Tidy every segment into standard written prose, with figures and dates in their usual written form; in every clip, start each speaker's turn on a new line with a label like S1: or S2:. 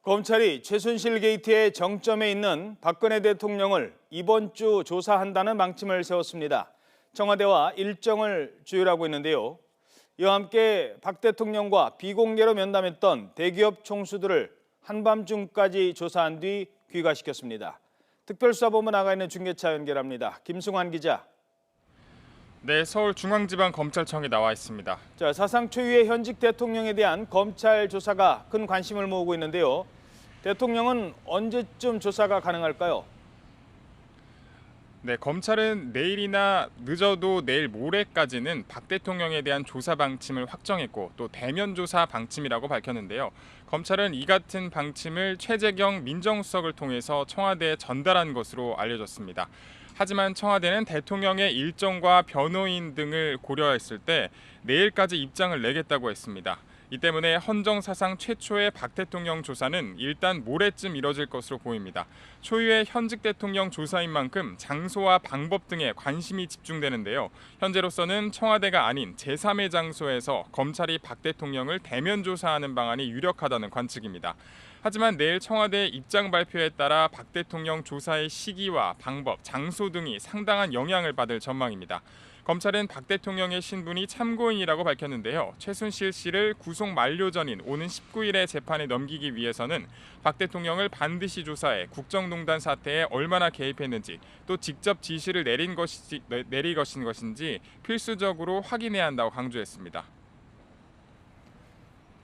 S1: 검찰이 최순실 게이트의 정점에 있는 박근혜 대통령을 이번 주 조사한다는 방침을 세웠습니다. 청와대와 일정을 조율하고 있는데요. 이와 함께 박 대통령과 비공개로 면담했던 대기업 총수들을 한밤중까지 조사한 뒤 귀가시켰습니다. 특별수사본부 나가 있는 중계차 연결합니다. 김승환 기자.
S2: 네, 서울중앙지방검찰청에 나와 있습니다.
S1: 사상 초유의 현직 대통령에 대한 검찰 조사가 큰 관심을 모으고 있는데요. 대통령은 언제쯤 조사가 가능할까요?
S2: 네, 검찰은 내일이나 늦어도 내일 모레까지는 박 대통령에 대한 조사 방침을 확정했고 또 대면 조사 방침이라고 밝혔는데요. 검찰은 이 같은 방침을 최재경 민정수석을 통해서 청와대에 전달한 것으로 알려졌습니다. 하지만 청와대는 대통령의 일정과 변호인 등을 고려했을 때 내일까지 입장을 내겠다고 했습니다. 이 때문에 헌정사상 최초의 박 대통령 조사는 일단 모레쯤 이뤄질 것으로 보입니다. 초유의 현직 대통령 조사인 만큼 장소와 방법 등에 관심이 집중되는데요. 현재로서는 청와대가 아닌 제3의 장소에서 검찰이 박 대통령을 대면 조사하는 방안이 유력하다는 관측입니다. 하지만 내일 청와대 입장 발표에 따라 박 대통령 조사의 시기와 방법, 장소 등이 상당한 영향을 받을 전망입니다. 검찰은 박 대통령의 신분이 참고인이라고 밝혔는데요. 최순실 씨를 구속 만료 전인 오는 19일에 재판에 넘기기 위해서는 박 대통령을 반드시 조사해 국정농단 사태에 얼마나 개입했는지 또 직접 지시를 내린 것인지 필수적으로 확인해야 한다고 강조했습니다.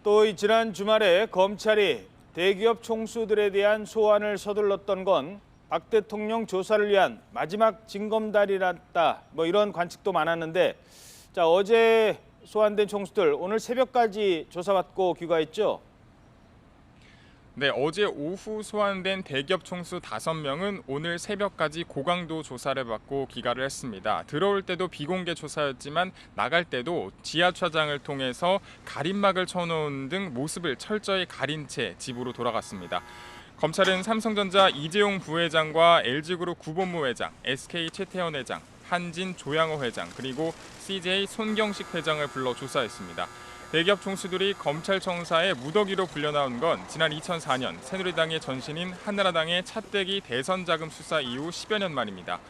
S1: 또 지난 주말에 검찰이 대기업 총수들에 대한 소환을 서둘렀던 건 박 대통령 조사를 위한 마지막 징검다리였다. 이런 관측도 많았는데 어제 소환된 총수들 오늘 새벽까지 조사받고 귀가했죠?
S2: 네, 어제 오후 소환된 대기업 총수 5명은 오늘 새벽까지 고강도 조사를 받고 귀가를 했습니다. 들어올 때도 비공개 조사였지만 나갈 때도 지하차장을 통해서 가림막을 쳐놓은 등 모습을 철저히 가린 채 집으로 돌아갔습니다. 검찰은 삼성전자 이재용 부회장과 LG그룹 구본무 회장, SK 최태원 회장, 한진 조양호 회장 그리고 CJ 손경식 회장을 불러 조사했습니다. 대기업 총수들이 검찰청사에 무더기로 불려나온 건 지난 2004년 새누리당의 전신인 한나라당의 차떼기 대선 자금 수사 이후 10여 년 만입니다.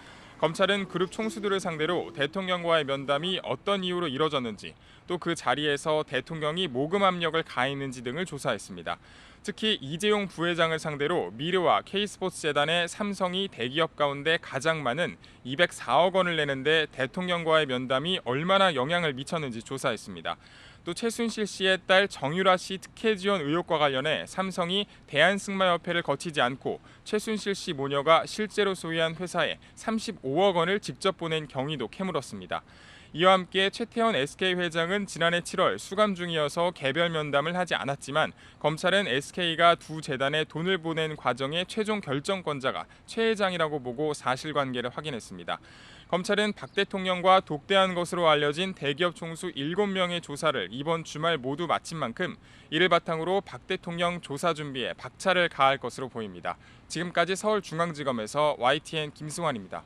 S2: 검찰은 그룹 총수들을 상대로 대통령과의 면담이 어떤 이유로 이뤄졌는지 또 그 자리에서 대통령이 모금 압력을 가했는지 등을 조사했습니다. 특히 이재용 부회장을 상대로 미르와 K스포츠재단의 삼성이 대기업 가운데 가장 많은 204억 원을 내는데 대통령과의 면담이 얼마나 영향을 미쳤는지 조사했습니다. 또 최순실 씨의 딸 정유라 씨 특혜 지원 의혹과 관련해 삼성이 대한승마협회를 거치지 않고 최순실 씨 모녀가 실제로 소유한 회사에 35억 원을 직접 보낸 경위도 캐물었습니다. 이와 함께 최태원 SK 회장은 지난해 7월 수감 중이어서 개별 면담을 하지 않았지만 검찰은 SK가 두 재단에 돈을 보낸 과정의 최종 결정권자가 최 회장이라고 보고 사실관계를 확인했습니다. 검찰은 박 대통령과 독대한 것으로 알려진 대기업 총수 7명의 조사를 이번 주말 모두 마친 만큼 이를 바탕으로 박 대통령 조사 준비에 박차를 가할 것으로 보입니다. 지금까지 서울중앙지검에서 YTN 김승환입니다.